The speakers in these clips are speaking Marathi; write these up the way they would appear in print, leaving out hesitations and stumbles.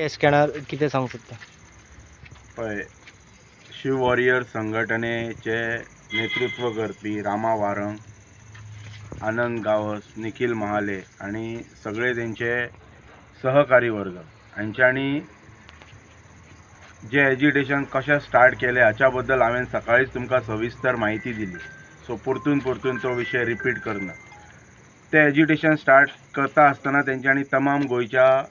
स्कॅनर किती सांगू शकता? पळय, शिव वॉरियर संघटनेचे नेतृत्व करपी रामा वारंग, आनंद गावस, निखिल महाले आणि सगळे त्यांचे सहकारी वर्ग हांच्यांनी जे एजिटेशन कशें स्टार्ट केले हाच्या बद्दल हांवें सकाळीच तुमकां सविस्तर माहिती दिली. सो परतून तो विशय रिपीट करना. ते एजिटेशन स्टार्ट करता आसतना तेंच्यांनी तमाम गोंयच्या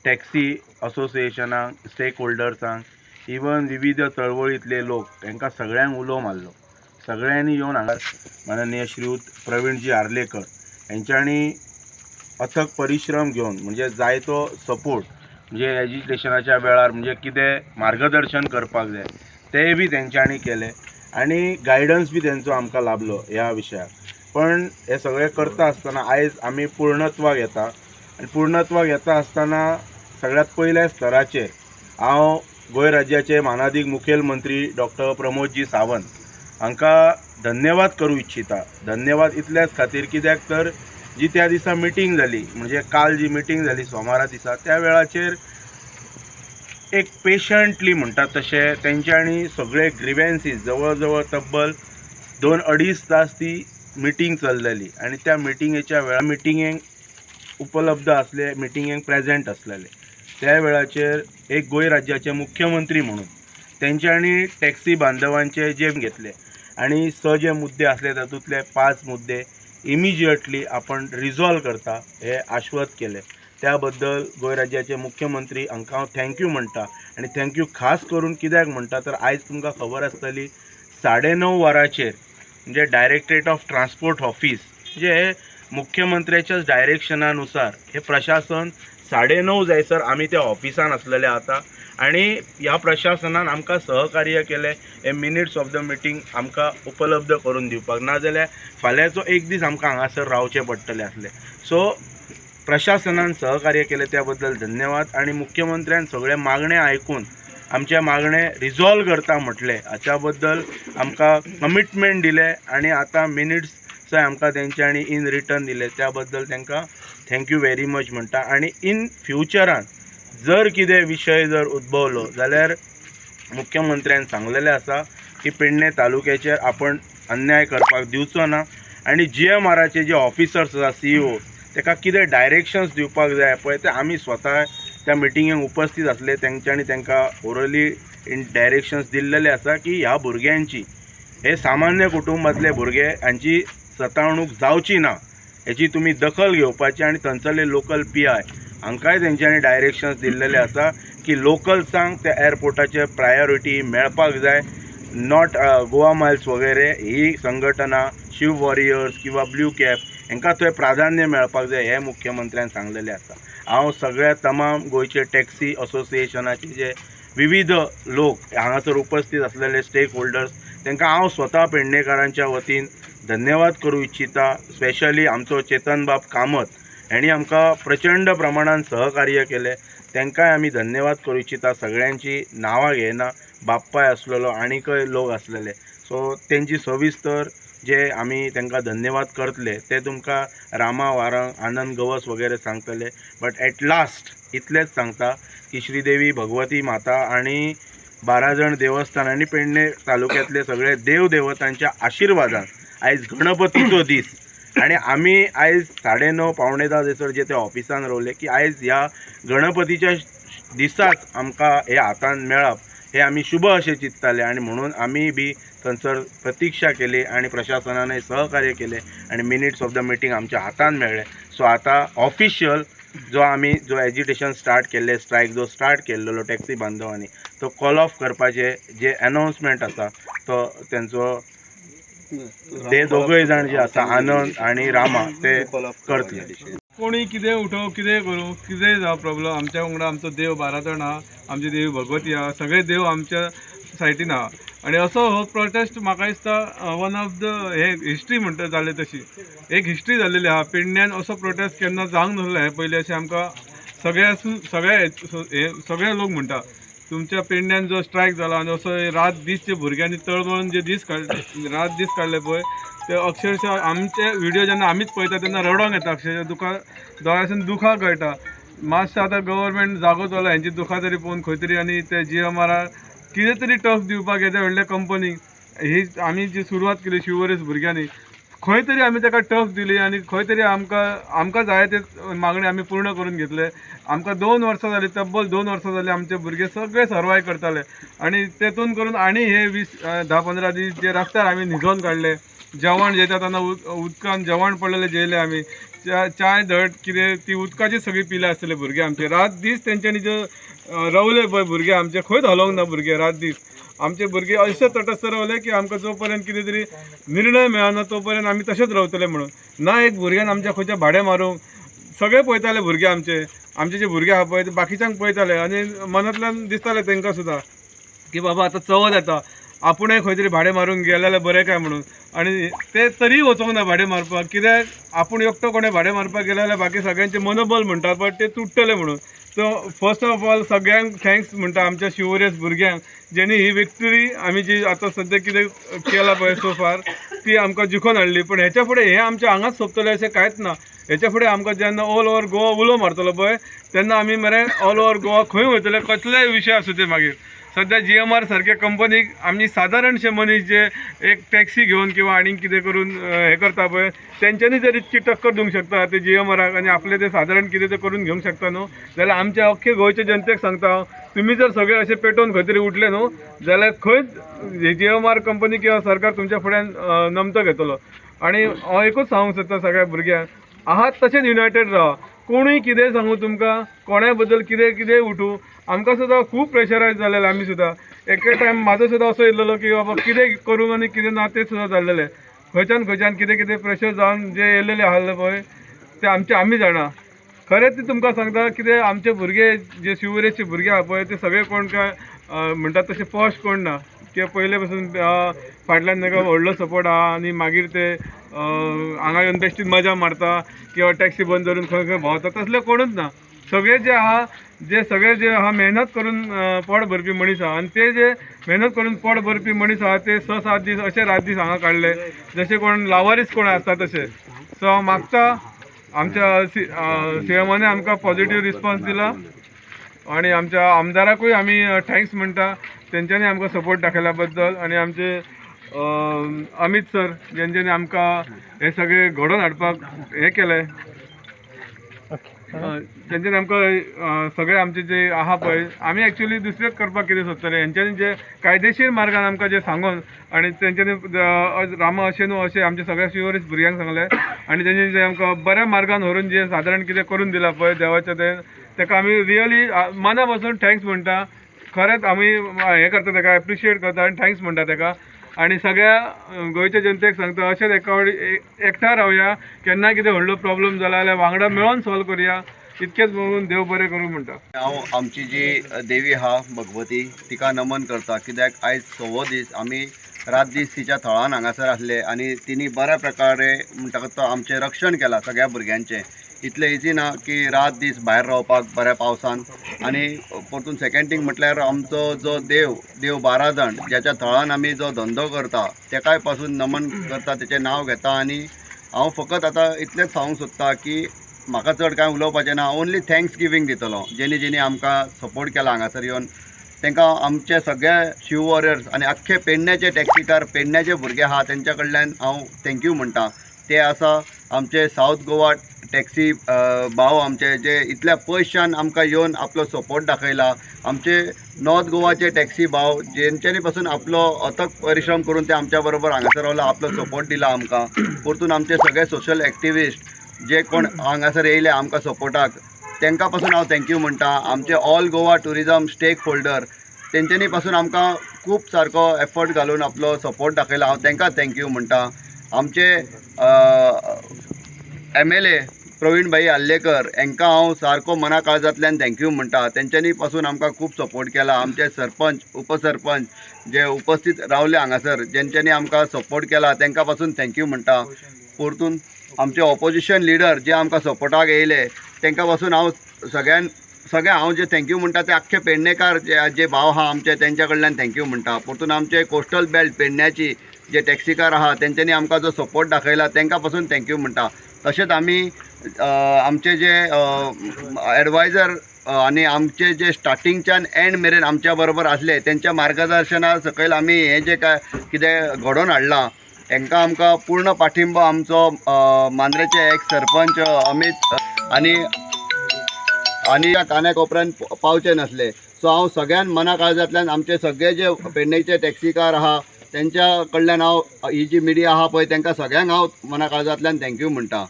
टॅक्सी असोसिएशनाक, स्टेक होल्डर्सांक, इवन विविध चळवळींतले लोक तांकां सगळ्यांक उलो मारलो. सगळ्यांनी येवन हांगा माननीय श्रीयुत प्रवीणजी आर्लेकर यांच्यांनी अथक परिश्रम घेवन म्हणजे जाय तो सपोर्ट म्हणजे एजिटेशनाच्या वेळार म्हणजे कितें मार्गदर्शन करपाक जाय तेंय बी तेंच्यांनी केलें आनी गायडन्स बी तेंचो आमकां लाभलो ह्या विशयार. पण हे सगळें करता आसतना आयज आमी पूर्णत्वाक येता आनी पूर्णत्वाक येता आसतना सगळ्यात पयल्या स्तराचेर हांव गोंय राज्याचे मानाधीक मुखेलमंत्री डॉक्टर प्रमोदजी सावंत हांकां धन्यवाद करूं इच्छिता. धन्यवाद इतल्याच खातीर कित्याक तर जी त्या दिसा मिटींग जाली म्हणजे काल जी मिटींग जाली सोमारा दिसा त्या वेळाचेर एक पेशंटली म्हणटात तशें तेंच्यांनी सगळे ग्रिवेन्सीस जवळ जवळ तब्बल 2-2.5 तास ती मिटींग चल्लेली आनी त्या मिटींगेच्या वेळार मिटींगेक उपलब्ध आसले, मिटींगेक प्रेजेंट आसलेले. त्या वेळाचेर एक गोंय राज्याचे मुख्यमंत्री म्हणून तेंच्यांनी टॅक्सी बांधवांचे जे घेतले आनी जे मुद्दे आसले तातूंतले 5 मुद्दे इमिजिएटली आपण रिजॉल्व करता हे आश्वस्त केले. त्या बद्दल गोंय राज्याचे मुख्यमंत्री हांकां हांव थँक्यू म्हणटा आनी थँक्यू खास करून कित्याक म्हणटा तर आयज तुमकां खबर आसतली 9:30 वरांचेर म्हणजे डायरेक्टरेट ऑफ ट्रान्सपोर्ट ऑफिस म्हणजे हे मुख्यमंत्र्याच्याच डायरेक्शनानुसार हे प्रशासन 9:30 जायसर आमी त्या ऑफिसान आसलेले आता आणि ह्या प्रशासनान आमकां सहकार्य केले. हे मिनिट्स ऑफ द मिटींग आमकां उपलब्ध करून दिवपाक, नाजाल्यार फाल्यांचो एक दीस आमकां हांगासर रावचें पडटलें आसलें. सो प्रशासनान सहकार्य केले त्या बद्दल धन्यवाद. आणि मुख्यमंत्र्यान सगळे मागणे आयकून आमचे मागणे रिजॉल्व करता म्हटले हाच्या बद्दल आमकां कमिटमेंट दिले आणि आता मिनिट्स आमकां तेंच्यांनी इन रिटर्न दिले त्या बद्दल तांकां थँक्यू व्हेरी मच म्हणटा. आणि इन फ्युचरान जर कितें विशय जर उद्भवलो जाल्यार मुख्यमंत्र्यान सांगलेलें आसा की पेडणे तालुक्याचेर आपण अन्याय करपाक दिवचो ना आणि GMRचे जे ऑफिसर्स आसा CEO ताका कितें डायरेक्शन्स दिवपाक जाय पळय ते आमी स्वता त्या मिटिंगेक उपस्थित आसले. तेंच्यांनी तांकां ओरली इन डायरेक्शन्स दिल्लेले आसा की ह्या भुरग्यांची हे सामान्य कुटुंबातले भुरगे हांची सतावणूक जावची ना हेची तुमी दखल घेवपाची. आणि थंयसरले लोकल PI हांकांय तेंच्यांनी डायरेक्शन्स दिल्लेले आसा की लोकल्सांक त्या एअरपोर्टाचेर प्रायोरिटी मेळपाक जाय. नॉट गोवा मायल्स वगैरे ही संघटना शिव वॉरियर्स किंवा ब्लू कॅप हांकां थंय प्राधान्य मेळपाक जाय हे मुख्यमंत्र्यान सांगलेलें आसा. हांव सगळ्या तमाम गोंयचे टॅक्सी असोसिएशनाचे जे विविध लोक हांगासर उपस्थित आसलेले स्टेक होल्डर्स तांकां हांव स्वता पेडणेकारांच्या वतीन धन्यवाद करूं इच्छिता. स्पेशली आमचो चेतन बाब कामत हांणी आमकां प्रचंड प्रमाणान सहकार्य केलें तांकांय आमी धन्यवाद करूं इच्छिता. सगळ्यांची नांवां घेयना, बाप्पाय आसलेलो आनीकय लोक आसलेले. सो तेंची सविस्तर जे आमी तांकां धन्यवाद करतले ते तुमकां रामा वारंग, आनंद गवस वगैरे सांगतले. बट एट लास्ट इतलेंच सांगता की श्रीदेवी भगवती माता आणि 12 जण देवस्थान आणि पेडणे तालुक्यातले सगळे देव देवतांच्या आशिर्वादान आयज गणपतीचो दीस आणि आमी आयज 9:30 पावणे 10 थंयसर जे ते ऑफिसान रावले की आयज ह्या गणपतीच्या दिसाच आमकां हे हातान मेळप हे आमी शुभ अशें चिंतताले आणि म्हणून आमी बी थंयसर प्रतीक्षा केली आणि प्रशासनानय सहकार्य केले आणि मिनिट्स ऑफ द मिटींग आमच्या हातान मेळ्ळे. सो आतां ऑफिशियल जो एजिटेशन स्टार्ट केल्ले, स्ट्रायक जो स्टार्ट केल्लो टॅक्सी बांधवांनी तो कॉल ऑफ करपाचे जे अनाउन्समेंट आसा तो तेंचो ते दोगूय जाण जे आसा आनंद आणि रामा ते करतले. कोणी कितें उठो कितें करूं कितें जावं प्रॉब्लम आमच्या वांगडा आमचो देव 12 जाण आहा, आमची देवी भगवती आहा, सगळे देव आमच्या सायटीन आहा. आणि असो हो प्रोटेस्ट म्हाका दिसता वन ऑफ द हे हिस्ट्री म्हणटा जाले तशी एक हिस्ट्री जाल्लेली आहा. पेडण्यान असो प्रोटेस्ट केन्ना जावंक नासलो हे पयलीं अशें आमकां सगळे लोक म्हणटा. तुमच्या पेडण्यान जो स्ट्रायक जाला आनी असो रात दीस जे भुरग्यांनी तळमळून जे दीस रात दीस काडले पळय ते अक्षरशः आमचे व्हिडिओ जेन्ना आमीच पळयता तेन्ना रडोंक येता अक्षरशः दोळ्यासून दुखां कळटा मातशें आतां गव्हर्मेंट जागो चला हेंची दुखां तरी पळोवन खंय तरी आनी ते GMR कितें तरी टफ दिवपाक येता व्हडल्या कंपनीक ही आमी जी सुरवात केली शिवोरेस भुरग्यांनी खंय तरी आमी ताका टफ दिली आनी खंय तरी आमकां जाय ते मागणी आमी पूर्ण करून घेतले आमकां 2 वर्सां जाली तब्बल 2 वर्सां जाली आमचे भुरगे सगळे सर्वायव करताले आनी तेतून करून आनी हे 10-15 दीस जे रस्त्यार आमी न्हिजोवन काडले जेवण जेता तेन्ना उदकान जेवण पडलेले जेयले आमी चाय धड कितें ती उदकाची सगळी पिले आसतले भुरगे आमचे रात दीस तेंच्यांनी जे रावले पळय भुरगे आमचे खंयच हलोंक ना भुरगे रात दीस आमचे भुरगे अशें तटस्थ रावले की आमकां जो पर्यंत कितें तरी निर्णय मेळना तो पर्यंत आमी तशेंच रावतले म्हणून ना एक भुरग्यान आमच्या खंयच्या भाडें मारूंक सगळे पळयताले भुरगे आमचे जे भुरगे आहा पळय ते बाकीच्यांक पळयताले आनी मनांतल्यान दिसताले तांकां सुद्दां की बाबा आतां चवथ येता आपुणूय खंय तरी भाडें मारूंक गेले जाल्यार बरें काय म्हणून आनी ते तरी वचोंक ना भाडें मारपाक कित्याक आपूण एकटो कोणें भाडें मारपाक गेले जाल्यार बाकी सगळ्यांचे मनोबल म्हणटा पण ते तुटतले म्हणून सो फर्स्ट ऑफ ऑल सगळ्यांक थँक्स म्हणटा आमच्या शिवोरेस भुरग्यांक जेणी ही विक्टरी आमी जी आतां सद्या कितें केला पळय सो फार ती आमकां जिखून हाडली पण हेच्या फुडें हे आमच्या हांगाच सोंपतलें अशें कांयच ना हेच्या फुडें आमकां जेन्ना ऑल ओवर गोवा उलो मारतलो पळय तेन्ना आमी मरे ऑल ओवर गोवा खंय वयतले कसलेय विशय आसूं ते मागीर सध्या GMR सारख्या कंपनीक आमी सादारणशे मनीस जे एक टॅक्सी घेवन किंवा आनी कितें करून हे करता पळय तेंच्यांनी जर इतकी टक्कर दिवंक शकता ते GMRाक आनी आपले ते सादारण कितें ते करून घेवंक शकता न्हू जाल्यार आमच्या अख्खे गोंयच्या जनतेक सांगता हांव तुमी जर सगळे अशे पेटोवन खंय तरी उठले न्हू जाल्यार खंयच GMR कंपनी किंवा सरकार तुमच्या फुड्यान नमतो घेतलो आनी हांव एकूच सांगूंक सोदता सगळ्या भुरग्यांक आहात तशेंच युनायटेड रावा कोणूय कितें सांगू तुमकां कोणाय बद्दल कितें उठूं आमकां सुद्दां खूब प्रेशरायज जालेले आमी सुद्दां एके टायम म्हाजो सुद्दां असो येयल्लो की बाबा कितें करूं आनी कितें ना तें सुद्दां जाल्लेलें खंयच्यान कितें प्रेशर जावन जे येयलेले आसले पळय ते आमी जाणा खरें ती तुमकां सांगता कितें आमचे भुरगे जे शिवोरेचे भुरगे आहा पळय ते सगळे कोण काय म्हणटात तशे पॉश कोण ना किंवा पयले पासून फाटल्यान ताका व्हडलो सपोर्ट आहा आनी मागीर ते हांगा येवन बेश्टीत मजा मारता किंवा टॅक्सी बंद धरून खंय भोंवता तसले कोणूच ना सगळे जे आहा मेहनत करून पोट भरपी मनीस आहा आनी ते जे मेहनत करून पोट भरपी मनीस आहा ते 6-7 दीस अशे रात दीस हांगा काडले जशे कोण लावारीस कोण आसता तशे सो हांव मागता आमच्या CMान आमकां पॉझिटिव्ह रिस्पॉन्स दिला आणि आमच्या आमदाराकूय आमी थँक्स म्हणटा तेंच्यांनी आमकां सपोर्ट दाखयल्या बद्दल आणि आमचे अमित सर जेंच्यांनी आमकां हे सगळे घडोवन हाडपाक हे केलें तेंच्यांनी आमकां सगळे आमचे जे आहा पळय आमी एक्चुअली दुसरेंच करपाक कितें सोदतले हेंच्यांनी जे कायदेशीर मार्गान आमकां जे सांगून आनी तेंच्यांनी रामा अशें न्हू अशें आमच्या सगळ्या शिवोरेस भुरग्यांक सांगलें आनी तेंच्यांनी जे आमकां बऱ्या मार्गान व्हरून जे सादारण कितें करून दिलां पळय देवाचें तें ताका आमी रियली मना पासून थँक्स म्हणटा खरेंच आमी हें करता ताका एप्रिशिएट करता आनी थँक्स म्हणटा ताका आणि सगळ्या गोंयच्या जनतेक सांगता अशेंच एकठांय रावया केन्ना कितें व्हडलो प्रॉब्लेम जाला जाल्यार वांगडा मेळोन सॉल्व करुया इतकेच म्हणून देव बरें करूं म्हणटा हांव आमची जी देवी आहा भगवती तिका नमन करता कित्याक आयज 6वो दीस आमी रात दीस तिच्या थळान हांगासर आसले आनी तिणी बऱ्या प्रकारे म्हणटकच तो आमचें रक्षण केलां सगळ्या भुरग्यांचें इतलें इजी ना की रात दीस भायर रावपाक बऱ्या पावसान आनी परतून सेकंड थिंग म्हटल्यार आमचो जो देव 12 जाण ज्याच्या थळान आमी जो धंदो करता तेकाय पासून नमन करता तेचें नांव घेता आनी हांव फकत आतां इतलेंच सांगूंक सोदता की म्हाका चड कांय उलोवपाचें ना ओन्ली थँक्स गिवींग दितलो जेणी आमकां सपोर्ट केला हांगासर येवन तांकां आमचे सगळे शिव वॉरियर्स आनी आख्खे पेडण्याचे टॅक्सीकार पेडण्याचे भुरगे आहा तेंच्या कडल्यान हांव थँक्यू म्हणटा ते आसा आमचे सावथ गोवा टॅक्सी भाव आमचे जे इतल्या पयशान आमकां येवन आपलो सपोर्ट दाखयला आमचे नॉर्थ गोवाचे टॅक्सी भाव जेंच्यांनी पासून आपलो अथक परिश्रम करून ते आमच्या बरोबर हांगासर रावला आपलो सपोर्ट दिला आमकां परतून आमचे सगळे सोशल एक्टिविस्ट जे कोण हांगासर येयले आमकां सपोर्टाक तांकां पासून हांव थँक्यू म्हणटा आमचे all Goa tourism stakeholder तेंच्यांनी पासून आमकां खूब सारको एफर्ट घालून आपलो सपोर्ट दाखयला हांव तांकां थँक्यू म्हणटा आमचे MLA प्रवीण भाई आल्लेकर हांकां हांव सारको मना काळजांतल्यान थँक्यू म्हणटा तेंच्यांनी पासून आमकां खूब सपोर्ट केला आमचे सरपंच उपसरपंच जे उपस्थित रावले हांगासर जेंच्यांनी आमकां सपोर्ट केला तांकां पासून थँक्यू म्हणटा परतून आमचे ऑपोजिशन लिडर जे आमकां सपोर्टाक येयले तांकां पासून हांव सगळ्यान सगळे हांव जे थँक्यू म्हणटा ते आख्खे पेडणेकार जे भाव आहा आमचे तेंच्या कडल्यान थँक्यू म्हणटा. परतून आमचे कोस्टल बेल्ट पेडण्याची जे टॅक्सीकार आहा तेंच्यांनी आमकां जो सपोर्ट दाखयला तेंकां पासून थँक्यू म्हणटा. तशेंच आमी आमचे जे एडवायझर आनी आमचे जे स्टार्टिंगच्यान एंड मेरेन आमच्या बरोबर आसले तेंच्या मार्गदर्शना सकयल आमी हें जे काय कितें घडोवन हाडलां तांकां आमकां पूर्ण पाठिंबो आमचो मांद्रेचे एक्स सरपंच अमित आनी कान्या कोपऱ्यान पावचे नासले. सो हांव सगळ्यान मना काळजांतल्यान आमचे सगळे जे पेडणेचे टॅक्सीकार आहा तेंच्या कडल्यान हांव ही जी मिडिया आहा पळय तेंकां सगळ्यांक हांव मना काळजांतल्यान थँक्यू म्हणटा.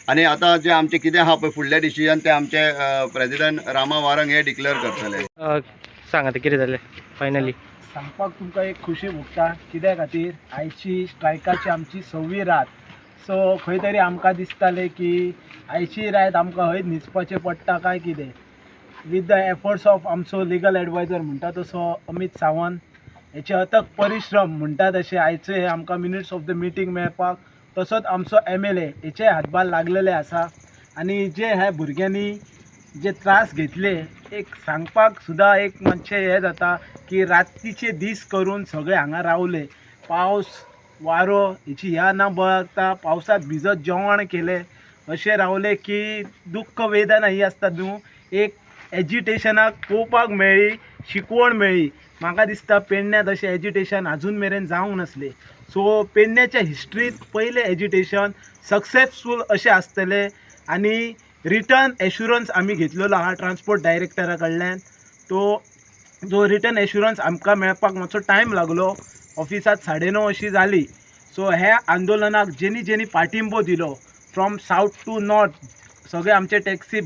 आनी आतां जे आमचें कितें आहा पळय फुडलें डिसिजन तें आमचे प्रेजिडंट रामा वारंग हे डिक्लेअर करतले. सांगा ते कितें जालें फायनली. सांगपाक तुमकां एक खुशी भोगता कित्या खातीर आयची स्ट्रायकाची आमची 6वी रात. सो खंय तरी आमकां दिसतालें की आयची रात आमकां हयच न्हिदपाचें पडटा काय कितें. वीथ द एफर्ट्स ऑफ आमचो लिगल एडवायझर म्हणटा तसो अमित सावंत हेचे अथक परिश्रम म्हणटा तशें आयचे हे आमकां मिनिट्स ऑफ द मिटींग मेळपाक तसोच आमचो MLA हेचे हातभार लागलेले आसा. आनी जे ह्या भुरग्यांनी जे त्रास घेतले एक सांगपाक सुद्दां एक मातशें हें जाता की रातीचे दीस करून सगळे हांगा रावले. पावस वारो हेची ह्या ना बळगता पावसात भिजत जेवण केलें अशें रावले की दुख्ख वेदना ही आसता न्हू एक एजिटेशनाक पळोवपाक मेळ्ळी शिकवण मेळ्ळी. म्हाका दिसता पेडण्यात अशें एजिटेशन आजून मेरेन जावंक नासलें. सो पेडण्याच्या हिस्ट्रींत पयलें एजिटेशन सक्सेसफूल अशें आसतलें. आनी रिटर्न एश्युरन्स आमी घेतलेलो आहा ट्रान्सपोर्ट डायरेक्टरा कडल्यान. तो जो रिटर्न एश्युरन्स आमकां मेळपाक मातसो टायम लागलो. ऑफिसांत 9:30 अशी जाली. सो ह्या आंदोलनाक जेनी जेनी पाठिंबो दिलो फ्रॉम सावथ टू नॉर्थ सगळे आमचे टॅक्सी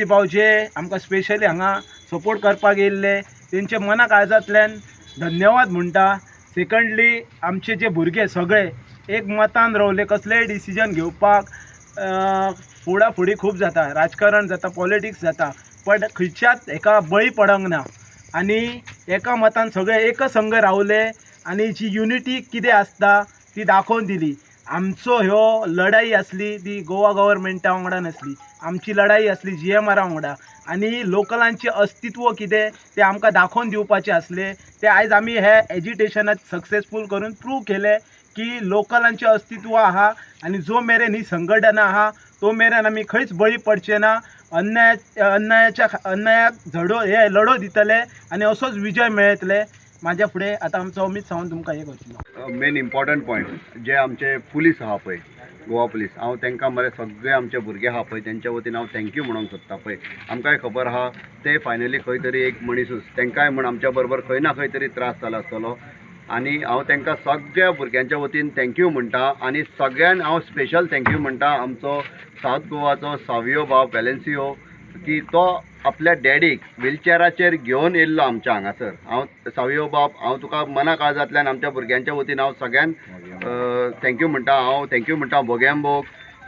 भाव जे आमकां स्पेशली हांगा सपोर्ट करपाक येयल्ले तेंचे मना काळजांतल्यान धन्यवाद म्हणटा. सेकंडली आमचे जे भुरगे सगळे एक मतान रावले. कसलेय डिसिजन घेवपाक फुडाफुडी खूब जाता राजकारण जाता पॉलिटिक्स जाता पण खंयच्याच हेका बळी पडोंक ना. आनी एका मतान सगळे एकसंग रावले आनी जी युनिटी कितें आसता ती दाखोवन दिली. आमचो ह्यो लढाई आसली ती गोवा गव्हर्मेंटा वांगडा नासली. आमची लढाई आसली GMR वांगडा. आनी लोकलांचें अस्तित्व कितें तें आमकां दाखोवन दिवपाचें आसलें. तें आयज आमी हे एजिटेशनाक सक्सेसफूल करून प्रूव केलें की लोकलांचें अस्तित्व आहा आनी जो मेरेन ही संघटना आहा तो मेरेन आमी खंयच बळी पडचे ना. अन्यायाक लढो दितले आनी असोच विजय मेळयतले. म्हाज्या फुडें आतां आमचो अमित सावंत तुमकां हे करतलो. मेन इम्पॉर्टंट पॉयंट जे आमचे पुलीस आहा पळय गोवा पुलीस हांव तांकां मरे सगळे आमचे भुरगे आहा पळय तेंच्या वतीन हांव थँक्यू म्हणूंक सोदता पळय. आमकांय खबर आहा ते फायनली खंय तरी एक मनीसूच तेंकांय म्हण आमच्या बरोबर खंय ना खंय तरी त्रास जाला आसतलो. आनी हांव तांकां सगळ्या भुरग्यांच्या वतीन थँक्यू म्हणटा. आनी सगळ्यान हांव स्पेशल थँक्यू म्हणटा आमचो सावथ गोवाचो सावियो भाव वेलेन्सियो की तो आपल्या डॅडीक व्हिलचॅराचेर घेवन येयल्लो आमच्या हांगासर. हांव सावियो बाब हांव तुका मना काळजांतल्यान आमच्या भुरग्यांच्या वतीन हांव सगळ्यांक थँक्यू म्हणटा. हांव थँक्यू म्हणटा भोग्यांबोक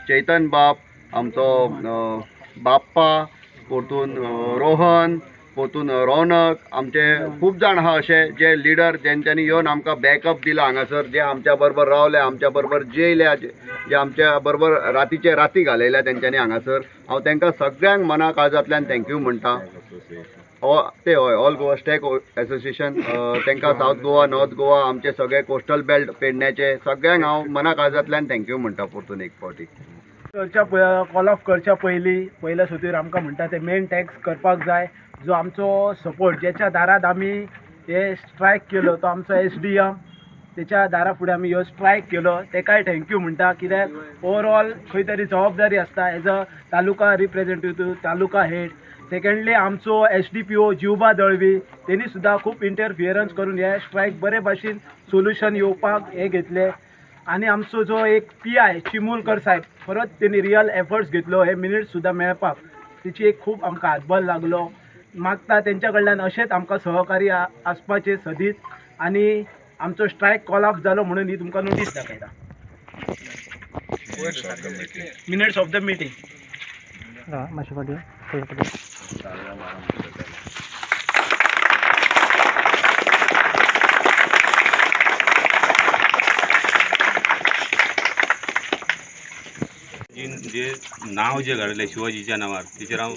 चैतन बाब आमचो बाप्पा परतून रोहन परतून रौनक आमचे खूब जाण आहा अशे जे लिडर जेंच्यांनी येवन आमकां बॅकअप दिला हांगासर जे आमच्या बरोबर रावले आमच्या बरोबर जेयल्या जे आमच्या बरोबर रातीचे राती घालयल्या तेंच्यांनी हांगासर. हांव तांकां सगळ्यांक मना काळजांतल्यान थँक्यू म्हणटा. ते हय ऑल गोवा स्टॅक एसोसिएशन तांकां सावथ गोवा नॉर्थ गोवा आमचे सगळे कोस्टल बेल्ट पेडण्याचे सगळ्यांक हांव मना काळजांतल्यान थँक्यू म्हणटा परतून एक फावटी. कॉल ऑफ करच्या पयल्या सुतीर आमकां म्हणटा ते मेन टॅक्स करपाक जाय. जो आमचो सपोर्ट जेच्या दारात आमी हे स्ट्रायक केलो तो आमचो SDM तेच्या दारा फुडें आमी ह्यो स्ट्रायक केलो तेकाय थँक्यू म्हणटा. कित्याक ओवरऑल खंय तरी जबाबदारी आसता as a taluka representative taluka head. Secondly आमचो SDPO जिवबा दळवी तेणी सुद्दां खूब इंटरफियरन्स करून हे स्ट्रायक बरे भाशेन सोल्युशन येवपाक हे घेतले. आनी आमचो जो एक PI चिमुलकर साहेब परत तेणी रियल एफर्ट्स घेतलो हे मिनिट्स सुद्दां मेळपाक तेची एक खूब आमकां हातभार लागलो. मागता तेंच्या कडल्यान अशेंच आमकां सहकारी आसपाचें सदींच. आनी आमचो स्ट्रायक कॉल ऑफ जालो म्हणून ही तुमकां नोटीस दाखयता. मिनिट्स ऑफ द मिटींग मातशें फाटीं जे नाव जे घडलें शिवाजीच्या नांवार तेचेर हांव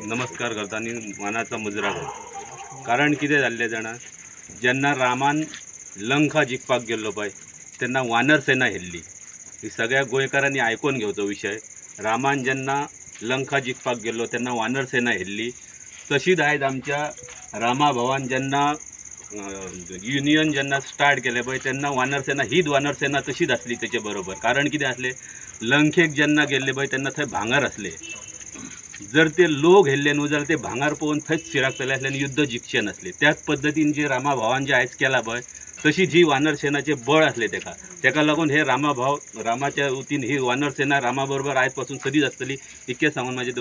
नमस्कार करता आनी मानाचा मुजरा करता. कारण कितें जाल्लें जाणा, जेन्ना रामान लंका जिखपाक गेल्लो पळय तेन्ना वानर सेना हेल्ली. ही सगळ्या गोंयकारांनी आयकून घेवचो विशय. रामान जेन्ना लंका जिखपाक गेल्लो तेन्ना वानर सेना हेल्ली. तशीच आयज आमच्या रामा भावान जेन्ना युनियन जेन्ना स्टार्ट केलें पळय तेन्ना वानर सेना हीच वानर सेना तशीच आसली तेचे बरोबर. कारण कितें आसलें, लंकेक जेन्ना गेल्ले पळय तेन्ना थंय भांगर आसले. जर ते लोक हेल्ले न्हू जाल्यार ते भांगर पळोवन थंयच शिराकतले आसले आनी युद्ध जिखचे नासले. त्याच पद्दतीन जे रामा भावान जे आयज केला पळय तशीच ही वानर सेनाचे बळ आसले तेका लागून हे रामाच्या वतीन ही वानर सेना रामा बरोबर आयज पासून सदीच आसतली. इतकें सांगून म्हाजे